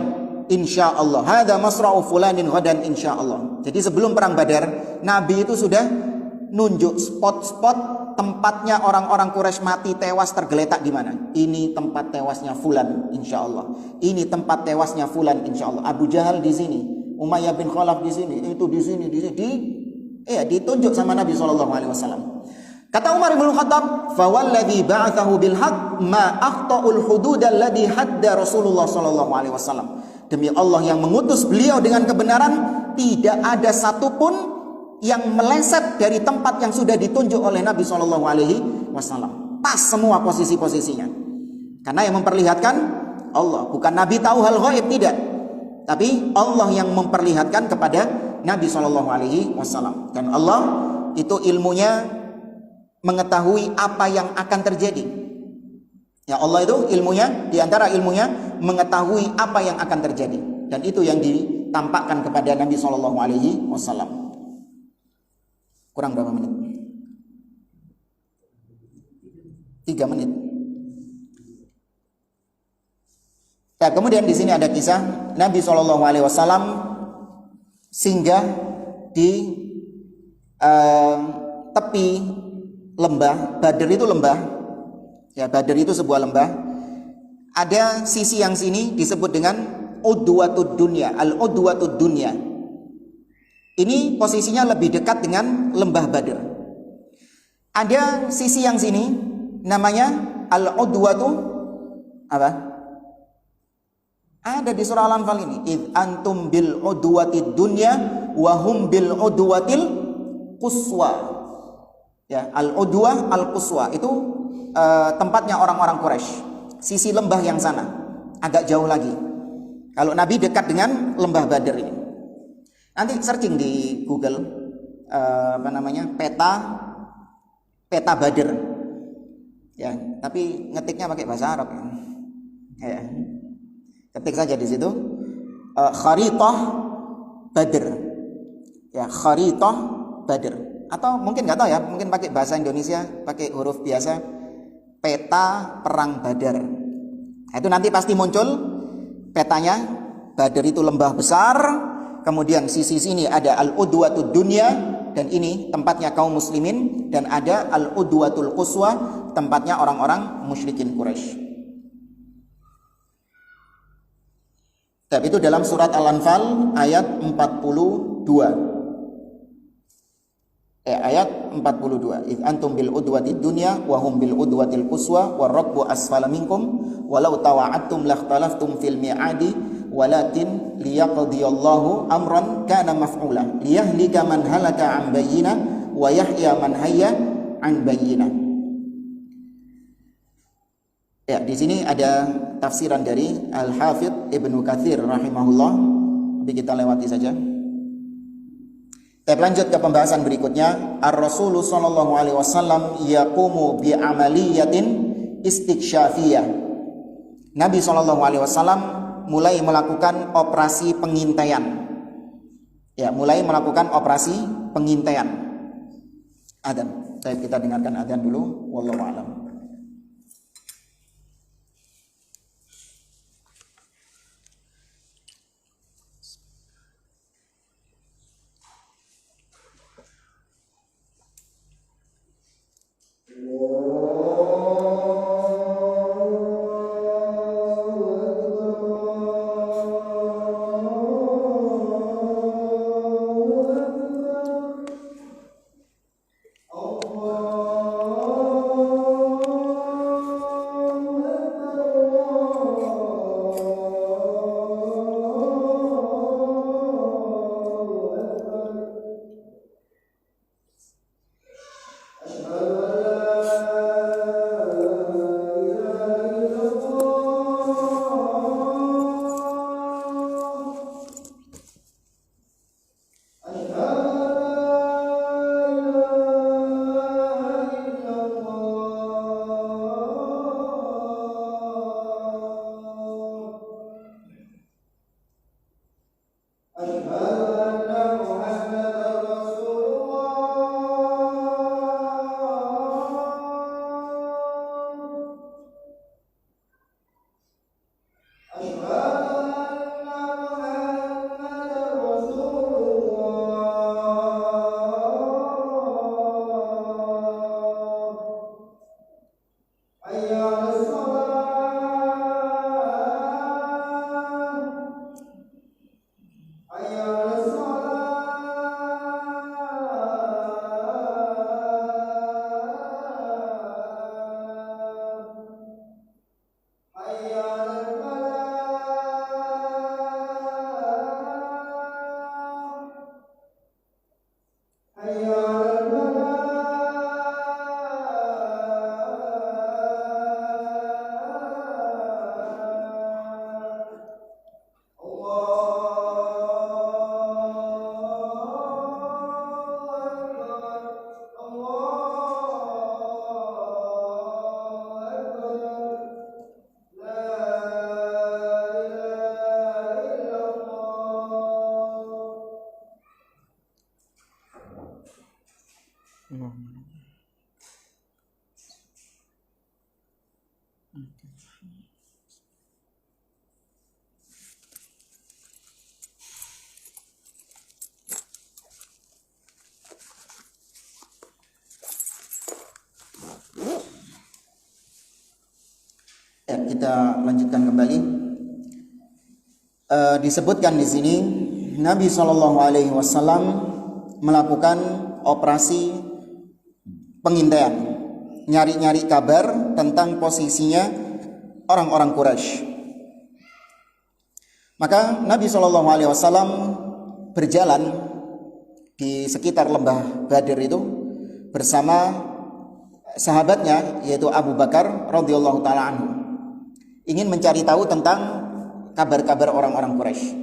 insyaallah. Hadza masra'u fulanin ghadan insyaallah. Jadi sebelum perang Badar, Nabi itu sudah nunjuk spot-spot tempatnya orang-orang Quraisy mati tewas tergeletak di mana. Ini tempat tewasnya fulan insyaallah. Ini tempat tewasnya fulan insyaallah. Abu Jahal di sini, Umayyah bin Khalaf di sini, itu di sini, ditunjuk sama Nabi SAW. Kata Umar bin Khattab, "Fawalladzi ba'atsahu bil haqq ma akhta'ul hudud alladhi hadda Rasulullah SAW." Demi Allah yang mengutus beliau dengan kebenaran, tidak ada satupun yang meleset dari tempat yang sudah ditunjuk oleh Nabi SAW. Pas semua posisi-posisinya. Karena yang memperlihatkan Allah, bukan Nabi tahu hal gaib, tidak. Tapi Allah yang memperlihatkan kepada Nabi SAW. Dan Allah itu ilmunya mengetahui apa yang akan terjadi. Ya, Allah itu ilmunya, diantara ilmunya mengetahui apa yang akan terjadi. Dan itu yang ditampakkan kepada Nabi SAW. Kurang berapa menit? 3 menit. Ya, kemudian di sini ada kisah Nabi SAW singgah di tepi lembah. Badr itu lembah. Ya, Badr itu sebuah lembah. Ada sisi yang sini disebut dengan udwatud dunya, al-udwatud dunya. Ini posisinya lebih dekat dengan lembah Badr. Ada sisi yang sini namanya al-udwatu apa? Ada di surah Al-Anfal ini. Id antum bil udwatid dunya wa hum bil udwatil quswa. Ya, al-udwa al-quswa itu tempatnya orang-orang Quraisy. Sisi lembah yang sana, agak jauh lagi. Kalau Nabi dekat dengan lembah Badr ini. Nanti searching di Google peta Badr. Ya, tapi ngetiknya pakai bahasa Arab ya. Ya. Ketik saja di situ kharitah Badr. Ya, kharitah Badr. Atau mungkin nggak tahu ya, mungkin pakai bahasa Indonesia, pakai huruf biasa, peta perang Badar. Nah, itu nanti pasti muncul petanya. Badr itu lembah besar. Kemudian sisi sini ada al-udwatud dunya, dan ini tempatnya kaum muslimin, dan ada al-udwatul quswa, tempatnya orang-orang musyrikin Quraisy. Tapi itu dalam surat Al-Anfal ayat 42. Ayat 42. Id antum bil udwatid dunya wa hum bil udwatil quswa war rakbu asfala minkum walau tawa'attum lakhtalaftum fil mi'adi walakin liyaqdiyallahu amran kana maf'ula liyahlika man halaka an bayyinah wa yahya man hayya an bayyinah. Ya, di sini ada tafsiran dari Al-Hafidz Ibnu Katsir rahimahullah. Tapi kita lewati saja. Kita lanjut ke pembahasan berikutnya. Ar-Rasul sallallahu alaihi wasallam yaqumu bi amaliyatin istiksyafiyah. Nabi sallallahu alaihi wasallam mulai melakukan operasi pengintaian. Ya, mulai melakukan operasi pengintaian. Adzan. Kita dengarkan adzan dulu. Wallahu a'lam. Ya, kita lanjutkan kembali. Disebutkan di sini Nabi SAW melakukan operasi pengintaian, nyari-nyari kabar tentang posisinya orang-orang Quraisy. Maka Nabi SAW berjalan di sekitar lembah Badr itu bersama sahabatnya, yaitu Abu Bakar radhiyallahu taala anhu, ingin mencari tahu tentang kabar-kabar orang-orang Quraisy.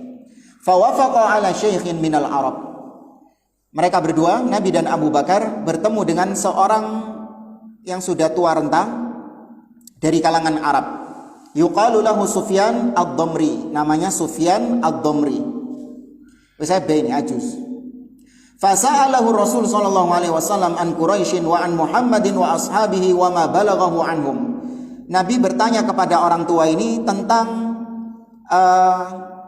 Fawafaqa ala syaikhin minal Arab. Mereka berdua, Nabi dan Abu Bakar, bertemu dengan seorang yang sudah tua renta dari kalangan Arab. Yuqalu lahu Sufyan ad-Damri, namanya Sufyan ad-Damri. Saya ini ajuz. Fasa'alahu Rasul sallallahu alaihi wasallam an Quraisyin wa an Muhammadin wa ashabihi wa ma balaghahu anhum. Nabi bertanya kepada orang tua ini tentang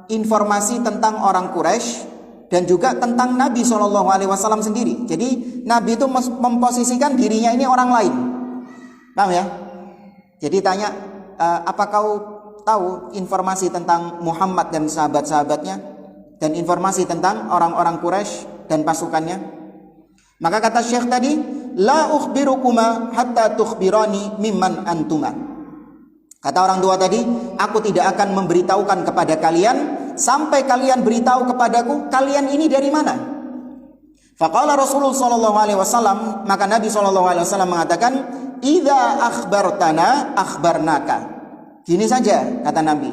informasi tentang orang Quraisy dan juga tentang Nabi sallallahu alaihi wasallam sendiri. Jadi Nabi itu memposisikan dirinya ini orang lain. Paham ya? Jadi tanya, apa kau tahu informasi tentang Muhammad dan sahabat-sahabatnya dan informasi tentang orang-orang Quraisy dan pasukannya? Maka kata Syekh tadi, la ukhbirukuma hatta tukhbirani mimman antuma. Kata orang tua tadi, aku tidak akan memberitahukan kepada kalian sampai kalian beritahu kepadaku kalian ini dari mana. Faqala Rasulullah sallallahu alaihi wasallam, maka Nabi sallallahu alaihi wasallam mengatakan, idza akhbartana akhbarnaka. Gini saja kata Nabi,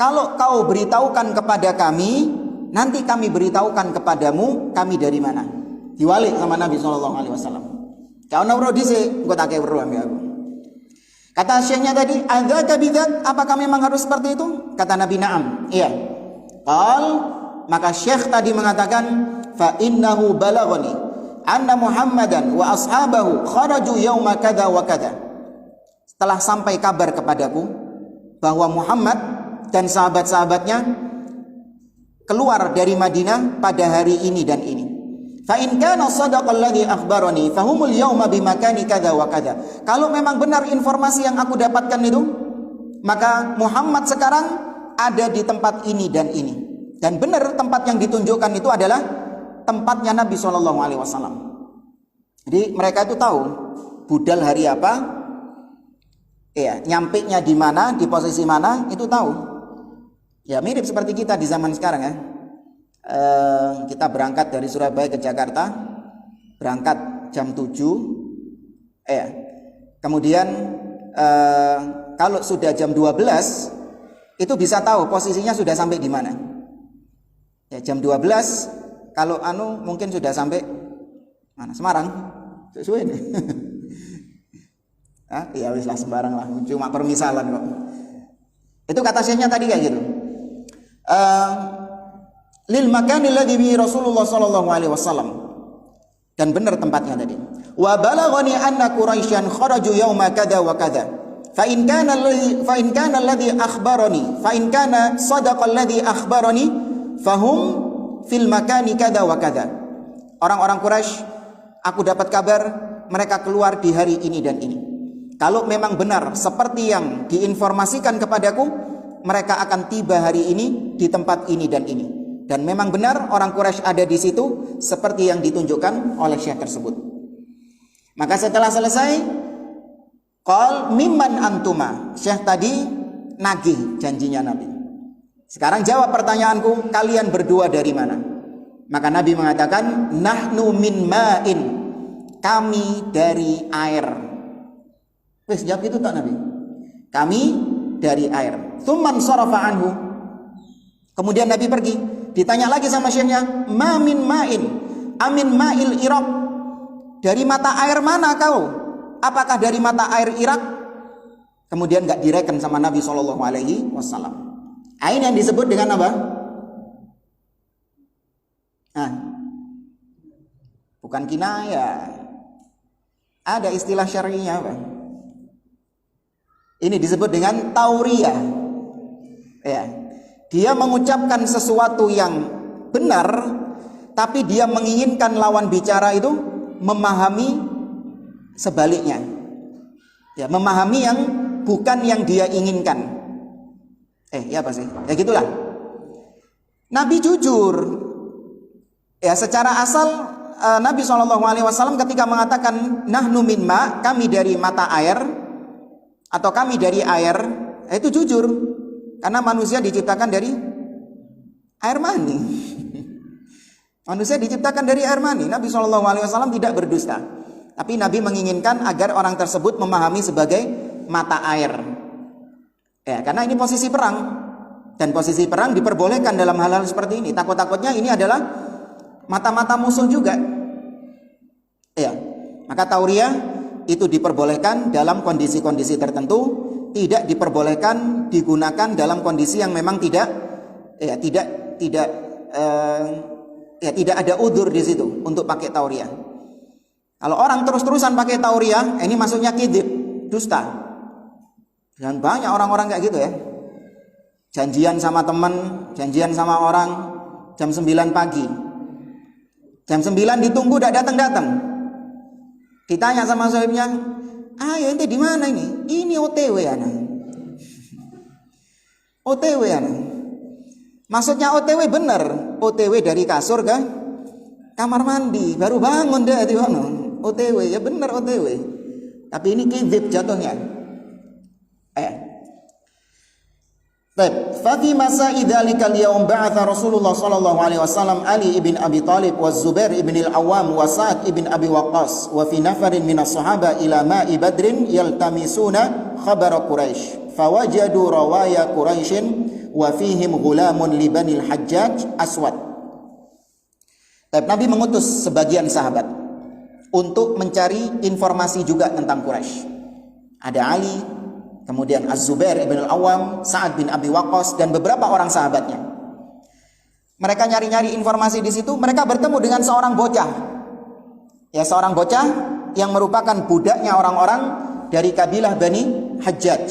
kalau kau beritahukan kepada kami, nanti kami beritahukan kepadamu kami dari mana. Diwalik sama Nabi sallallahu alaihi wasallam. Kau nawro dise, engko tak weru ambil aku. Kata syekhnya tadi, adzaka bidzat, apakah memang harus seperti itu? Kata Nabi, na'am, iya. Qal, maka syekh tadi mengatakan, fa innahu balaghani anna Muhammadan wa ashabahu kharaju yauma kadza wa kadza. Setelah sampai kabar kepadaku bahwa Muhammad dan sahabat-sahabatnya keluar dari Madinah pada hari ini dan ini. Fa in kana sadaqal ladzi akhbarani fahumul yauma bimakani kadza wa kadza. Kalau memang benar informasi yang aku dapatkan itu, maka Muhammad sekarang ada di tempat ini dan ini. Dan benar tempat yang ditunjukkan itu adalah tempatnya Nabi sallallahu alaihi wasallam. Jadi mereka itu tahu budal hari apa, ya, nyampenya di mana, di posisi mana, itu tahu. Ya mirip seperti kita di zaman sekarang ya. Kita berangkat dari Surabaya ke Jakarta, berangkat jam 7, kemudian kalau sudah jam 12 itu bisa tahu posisinya sudah sampai di mana. Ya, jam 12 kalau mungkin sudah sampai mana? Semarang. Sesuai nih. Ya wis lah sembarang lah, cuma permisalan kok. Itu kata syekhnya tadi kayak gitu. Lil makani alladhi bi Rasulullah sallallahu alaihi wasallam. Dan benar tempatnya tadi. Wa balaghani anna Quraisyan kharaju yauma kadza wa kadza. Fa in kana alladhi akhbarani, fa in kana sadaqa alladhi akhbarani, fahum fil makani kadza wa kadza. Orang-orang Quraisy, aku dapat kabar mereka keluar di hari ini dan ini. Kalau memang benar seperti yang diinformasikan kepadaku, mereka akan tiba hari ini di tempat ini dan ini. Dan memang benar orang Quraisy ada di situ seperti yang ditunjukkan oleh syekh tersebut. Maka setelah selesai, qal mimman antuma. Syekh tadi nagih janjinya Nabi. Sekarang jawab pertanyaanku, kalian berdua dari mana? Maka Nabi mengatakan, nahnu min ma'in. Kami dari air. Wes jawab itu tak Nabi? Kami dari air. Tsumman sarafa anhu. Kemudian Nabi pergi. Ditanya lagi sama syekhnya, ma min ma'in, amin ma'il Irak. Dari mata air mana kau? Apakah dari mata air Irak? Kemudian enggak direken sama Nabi sallallahu alaihi wasallam. Ini yang disebut dengan apa? Bukan kinayah. Ada istilah syar'inya apa? Ini disebut dengan tauriyah. Ya. Dia mengucapkan sesuatu yang benar, tapi dia menginginkan lawan bicara itu memahami sebaliknya. Ya, memahami yang bukan yang dia inginkan. Ya apa sih? Ya gitulah. Nabi jujur. Ya, secara asal Nabi SAW ketika mengatakan nahnu min ma, kami dari mata air atau kami dari air, itu jujur. Karena manusia diciptakan dari air mani. Manusia diciptakan dari air mani. Nabi SAW tidak berdusta. Tapi Nabi menginginkan agar orang tersebut memahami sebagai mata air. Ya, karena ini posisi perang. Dan posisi perang diperbolehkan dalam hal-hal seperti ini. Takut-takutnya ini adalah mata-mata musuh juga. Ya, maka tauriyah itu diperbolehkan dalam kondisi-kondisi tertentu, tidak diperbolehkan digunakan dalam kondisi yang memang tidak ada udzur di situ untuk pakai tauriyah. Kalau orang terus-terusan pakai tauriyah, ini maksudnya kidib, dusta. Dan banyak orang-orang kayak gitu ya. Janjian sama teman, janjian sama orang jam 9 pagi. Jam 9 ditunggu tidak datang-datang. Ditanya sama sahibnya, "Ayo ente di mana ini?" "Ini OTW ana." OTW ana. Maksudnya OTW benar. OTW dari kasur ke kamar mandi, baru bangun deh di mana. OTW ya benar OTW. Tapi ini kizib jatuhnya. Baik, fa fi masa'i dzalikal yaum ba'atha Rasulullah sallallahu alaihi wasallam Ali ibn Abi Thalib wa Zubair ibn al-Awwam wa Sa'ad ibn Abi Waqqas wa fi nafarin minas sahaba ila ma'i Badrin yaltamisuna khabara Quraisy fawajadu rawaya Quraisyin wa fihim ghulamun li Bani al-Hajjaj aswad. Nabi mengutus sebagian sahabat untuk mencari informasi juga tentang Quraisy. Ada Ali, kemudian Az-Zubair ibn al-Awwam, Sa'ad bin Abi Waqqas, dan beberapa orang sahabatnya. Mereka nyari-nyari informasi di situ. Mereka bertemu dengan seorang bocah. Ya, seorang bocah yang merupakan budaknya orang-orang dari kabilah Bani Hajjaj.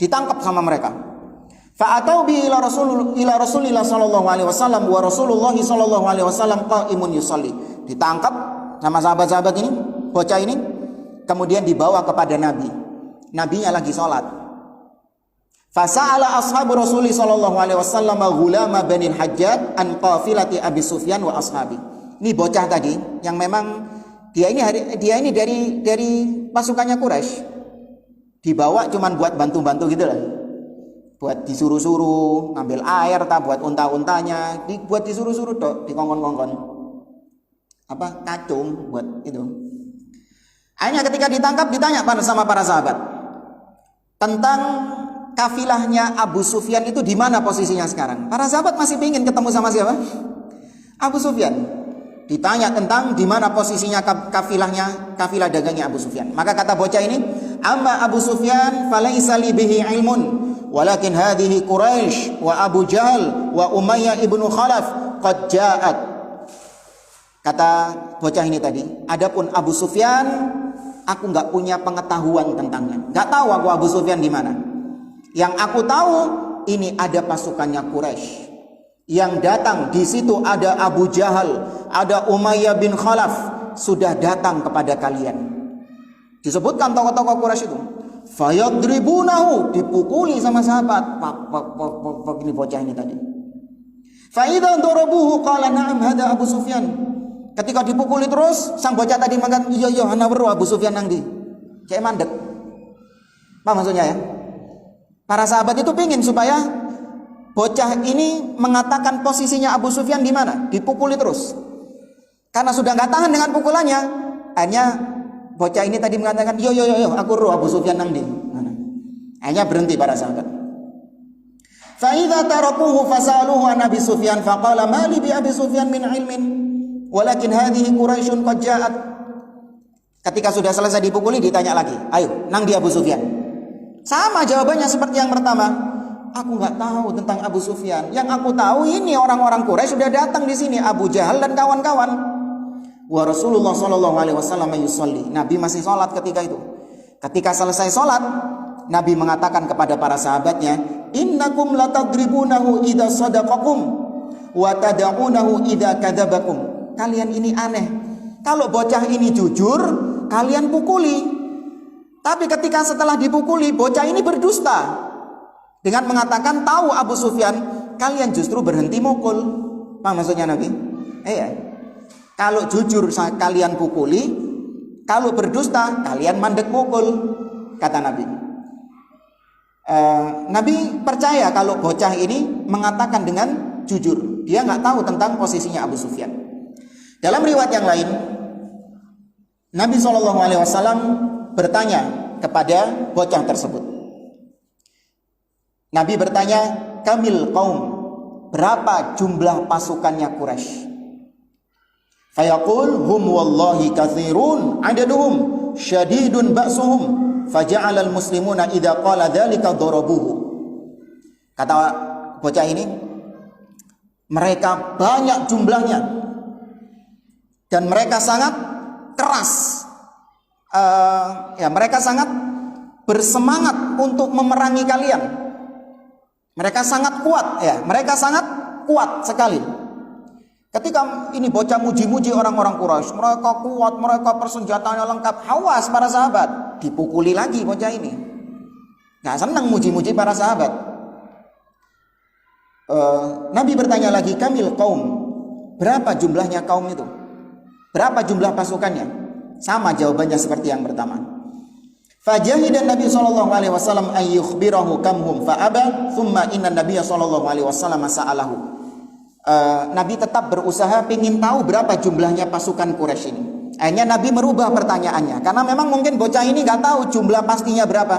Ditangkap sama mereka. Fa'atau bi ila Rasulillah sallallahu alaihi wasallam wa Rasulullah sallallahu alaihi wasallam qa'imun yusalli. Ditangkap sama sahabat-sahabat ini, bocah ini, kemudian dibawa kepada Nabi. Nabinya lagi sholat. Fasa'ala ashabu Rasulullah sallallahu alaihi wasallam ghulama Bani Hajjaj an qafilati Abi Sufyan wa ashabi. Ini bocah tadi yang memang dia ini dari pasukannya Quraisy. Dibawa cuman buat bantu-bantu gitu lah. Buat disuruh-suruh ngambil air buat unta-untanya, buat disuruh-suruh tok, dikongkon-kongkon. Apa? Kacung buat itu. Akhirnya ketika ditangkap ditanya sama para sahabat tentang kafilahnya Abu Sufyan itu di mana posisinya sekarang. Para sahabat masih ingin ketemu sama siapa? Abu Sufyan. Ditanya tentang di mana posisinya kafilah dagangnya Abu Sufyan. Maka kata bocah ini, "Amma Abu Sufyan falaisa li bihi ilmun, walakin hadhihi Quraisy wa Abu Jahal wa Umayyah ibnu Khalaf qad ja'at." Kata bocah ini tadi, adapun Abu Sufyan, aku nggak punya pengetahuan tentangnya. Nggak tahu aku Abu Sufyan di mana. Yang aku tahu ini ada pasukannya Quraisy. Yang datang di situ ada Abu Jahal, ada Umayyah bin Khalaf sudah datang kepada kalian. Disebutkan tokoh-tokoh Quraisy itu. Fayadribunahu, dipukuli sama sahabat. Pak ini bocah ini tadi. Fa idza darabuhu qala na'am hada Abu Sufyan. Ketika dipukuli terus, sang bocah tadi mengatakan, iya ana weruh Abu Sufyan nang ndi. Kayak mandek. Apa maksudnya ya? Para sahabat itu pingin supaya bocah ini mengatakan posisinya Abu Sufyan di mana? Dipukuli terus. Karena sudah nggak tahan dengan pukulannya, akhirnya bocah ini tadi mengatakan, yo aku weruh Abu Sufyan nang ndi. Akhirnya berhenti para sahabat. Fa idza tarakuhu fasaluhu an Abi Sufyan faqala ma li bi Abi Sufyan min ilmin. Walakin hadhihi Quraisyun qad ja'at. Ketika sudah selesai dipukuli ditanya lagi, "Ayo, nang di Abu Sufyan?" Sama jawabannya seperti yang pertama. Aku nggak tahu tentang Abu Sufyan. Yang aku tahu ini orang-orang Quraisy sudah datang di sini, Abu Jahal dan kawan-kawan. Wa Rasulullah sallallahu alaihi wasallam yusolli. Nabi masih salat ketika itu. Ketika selesai salat, Nabi mengatakan kepada para sahabatnya, innakum latadribunahu idza sadaqakum wa tad'unahu idza kadzabakum. Kalian ini aneh. Kalau bocah ini jujur, kalian pukuli. Tapi ketika setelah dipukuli, bocah ini berdusta. Dengan mengatakan, tahu Abu Sufyan, kalian justru berhenti mukul. Apa maksudnya Nabi? Iya. Kalau jujur kalian pukuli, kalau berdusta kalian mandek mukul, kata Nabi. Nabi percaya kalau bocah ini mengatakan dengan jujur. Dia nggak tahu tentang posisinya Abu Sufyan. Dalam riwayat yang lain, Nabi SAW bertanya kepada bocah tersebut. Nabi bertanya, kamil qaum, berapa jumlah pasukannya Quraisy? Fayaqul hum wallahi katsirun adaduhum syadidun ba'suhum faja'ala al-muslimuna idza qala dzalika darabuhu. Kata bocah ini, mereka banyak jumlahnya dan mereka sangat keras. Mereka sangat bersemangat untuk memerangi kalian. Mereka sangat kuat, mereka sangat kuat sekali. Ketika ini bocah muji-muji orang-orang Quraisy, mereka kuat, mereka persenjataannya lengkap. Hawas para sahabat, dipukuli lagi bocah ini. Nggak senang muji-muji para sahabat. Nabi bertanya lagi, kamil qaum, berapa jumlahnya kaum itu? Berapa jumlah pasukannya? Sama jawabannya seperti yang pertama. Fajahidan Nabi SAW an yukhbirahu kamhum fa'aba thumma inna Nabiya SAW sa'alahu. Nabi tetap berusaha ingin tahu berapa jumlahnya pasukan Quraisy ini. Akhirnya Nabi merubah pertanyaannya karena memang mungkin bocah ini nggak tahu jumlah pastinya berapa.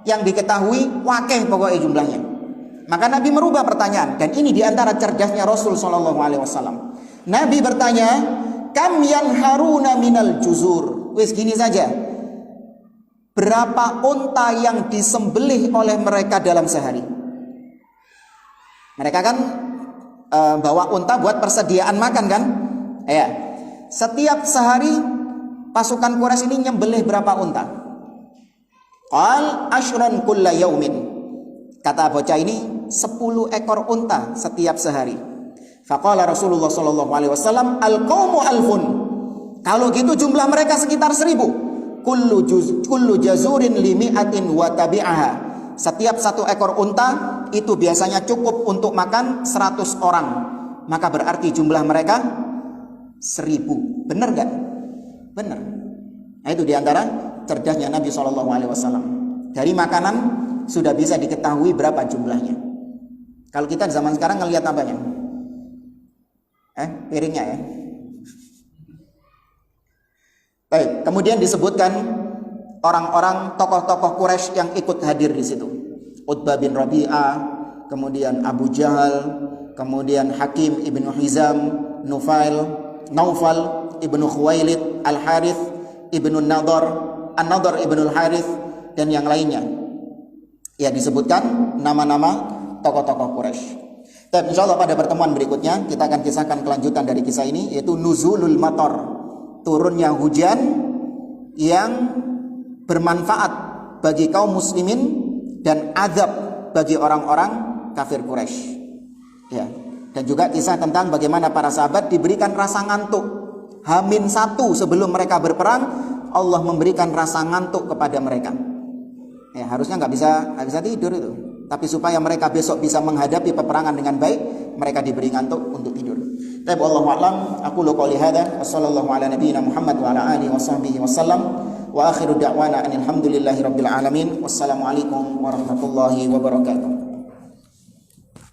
Yang diketahui wakeh pokoknya jumlahnya. Maka Nabi merubah pertanyaan, dan ini diantara cerdasnya Rasul SAW. Nabi bertanya, kam yanharuna minal juzur. Wis gini saja, berapa unta yang disembelih oleh mereka dalam sehari? Mereka kan bawa unta buat persediaan makan kan? Setiap sehari pasukan Quraisy ini nyembelih berapa unta? Qal ashran kulla yaumin. Kata bocah ini 10 ekor unta setiap sehari. Faqala Rasulullah SAW, al-qaumu alfun. Kalau gitu jumlah mereka sekitar 1000. Kullu jazurin limi'atin wa tabi'aha. Setiap 1 ekor unta itu biasanya cukup untuk makan 100 orang. Maka berarti jumlah mereka 1000. Benar gak? Benar. Nah, itu diantara cerdasnya Nabi SAW. Dari makanan sudah bisa diketahui berapa jumlahnya. Kalau kita zaman sekarang ngelihat apanya? Piringnya ya. Baik, kemudian disebutkan orang-orang tokoh-tokoh Quraisy yang ikut hadir di situ. Utbah bin Rabi'ah, kemudian Abu Jahal, kemudian Hakim ibnu Hizam, Naufal ibnu Khuwailid, Al-Harith ibnu Nadar, An-Nadar ibnu Al-Harith, dan yang lainnya. Ya, disebutkan nama-nama tokoh-tokoh Quraisy. Dan insyaallah pada pertemuan berikutnya kita akan kisahkan kelanjutan dari kisah ini, yaitu nuzulul matar, turunnya hujan yang bermanfaat bagi kaum muslimin dan azab bagi orang-orang kafir Quraisy. Ya, dan juga kisah tentang bagaimana para sahabat diberikan rasa ngantuk. H-1 sebelum mereka berperang, Allah memberikan rasa ngantuk kepada mereka. Ya, harusnya nggak bisa tidur itu. Tapi supaya mereka besok bisa menghadapi peperangan dengan baik, mereka diberi ngantuk untuk tidur. Tapi wallahu a'lam, aku qouli hadza, wassallallahu ala nabiyyina Muhammad wa ala alihi washabbihi wasallam, wa akhiru da'wana alhamdulillahi rabbil alamin. Wassalamu alaikum warahmatullahi wabarakatuh.